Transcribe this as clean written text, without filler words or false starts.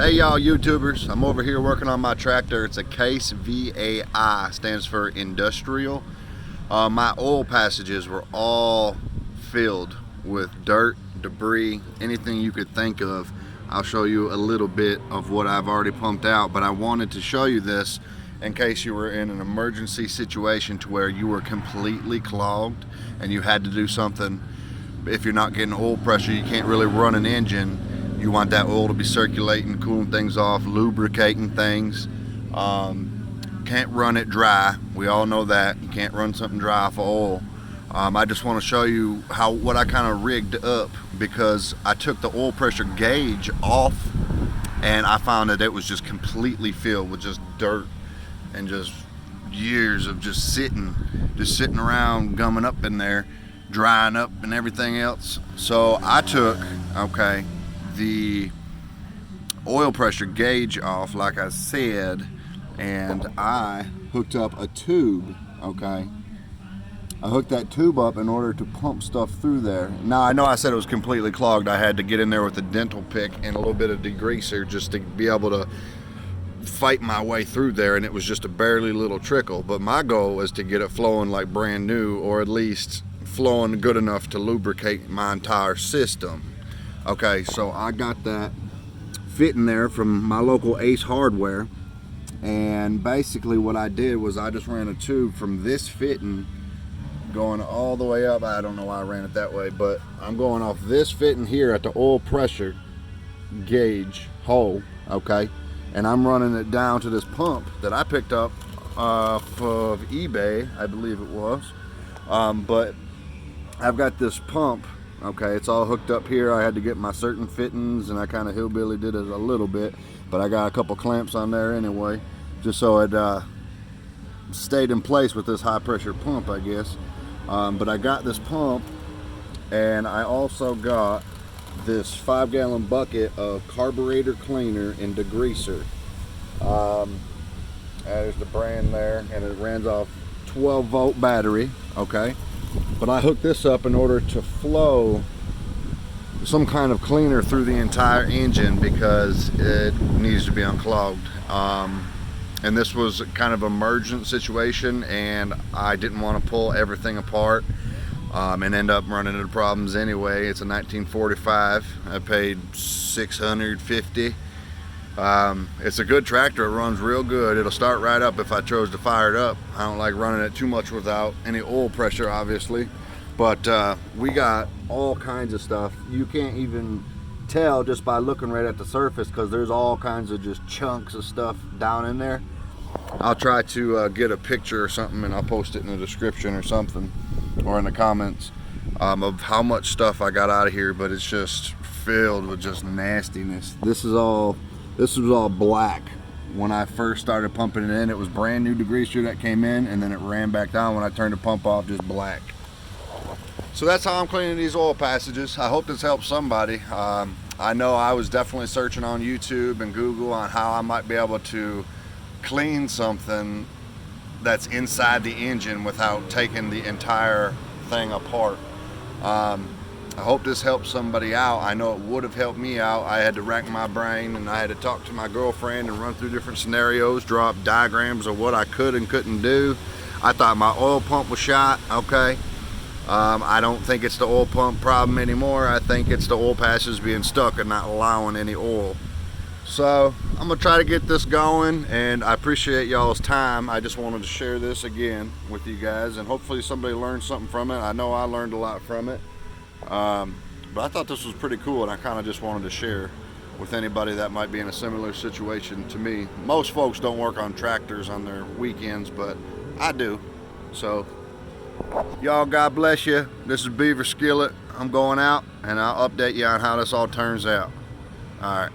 Hey y'all YouTubers, I'm over here working on my tractor. It's a Case VAI, stands for industrial. My oil passages were all filled with dirt, debris, anything you could think of. I'll show you a little bit of what I've already pumped out, but I wanted to show you this in case you were in an emergency situation to where you were completely clogged and you had to do something. If you're not getting oil pressure, you can't really run an engine. You want that oil to be circulating, cooling things off, lubricating things. Can't run it dry. We all know that. You can't run something dry off of oil. I just want to show you what I kind of rigged up, because I took the oil pressure gauge off and I found that it was just completely filled with just dirt and just years of just sitting around, gumming up in there, drying up and everything else. So I took, the oil pressure gauge off, like I said, and I hooked up a tube. I hooked that tube up in order to pump stuff through there. Now I know I said it was completely clogged. I had to get in there with a dental pick and a little bit of degreaser just to be able to fight my way through there, and it was just a barely little trickle. But my goal was to get it flowing like brand new, or at least flowing good enough to lubricate my entire system. Okay, so I got that fitting there from my local Ace Hardware, and basically what I did was I just ran a tube from this fitting going all the way up. I don't know why I ran it that way, but I'm going off this fitting here at the oil pressure gauge hole, and I'm running it down to this pump that I picked up off of eBay, I believe it was. But I've got this pump. It's all hooked up here. I had to get my certain fittings, and I kind of hillbilly did it a little bit, but I got a couple clamps on there anyway, just so it stayed in place with this high pressure pump, I guess. But I got this pump, and I also got this 5-gallon bucket of carburetor cleaner and degreaser. There's the brand there, and it runs off 12-volt battery. But I hooked this up in order to flow some kind of cleaner through the entire engine, because it needs to be unclogged. And this was kind of an emergent situation, and I didn't want to pull everything apart and end up running into problems anyway. It's a 1945. I paid $650. It's a good tractor. It runs real good. It'll start right up if I chose to fire it up. I don't like running it too much without any oil pressure, obviously. But we got all kinds of stuff. You can't even tell just by looking right at the surface, because there's all kinds of just chunks of stuff down in there. I'll try to get a picture or something, and I'll post it in the description or something, or in the comments, of how much stuff I got out of here. But it's just filled with just nastiness. This was all black when I first started pumping it in. It was brand new degreaser that came in, and then it ran back down when I turned the pump off, just black. So that's how I'm cleaning these oil passages. I hope this helps somebody. I know I was definitely searching on YouTube and Google on how I might be able to clean something that's inside the engine without taking the entire thing apart. I hope this helps somebody out. I know it would have helped me out. I had to rack my brain, and I had to talk to my girlfriend and run through different scenarios, draw up diagrams of what I could and couldn't do. I thought my oil pump was shot. I don't think it's the oil pump problem anymore. I think it's the oil passages being stuck and not allowing any oil. So I'm gonna try to get this going, and I appreciate y'all's time. I just wanted to share this again with you guys, and hopefully somebody learned something from it. I know I learned a lot from it. But I thought this was pretty cool, and I kind of just wanted to share with anybody that might be in a similar situation to me. Most folks don't work on tractors on their weekends, but I do. So y'all, God bless you. This is Beaver Skillet. I'm going out, and I'll update you on how this all turns out. All right.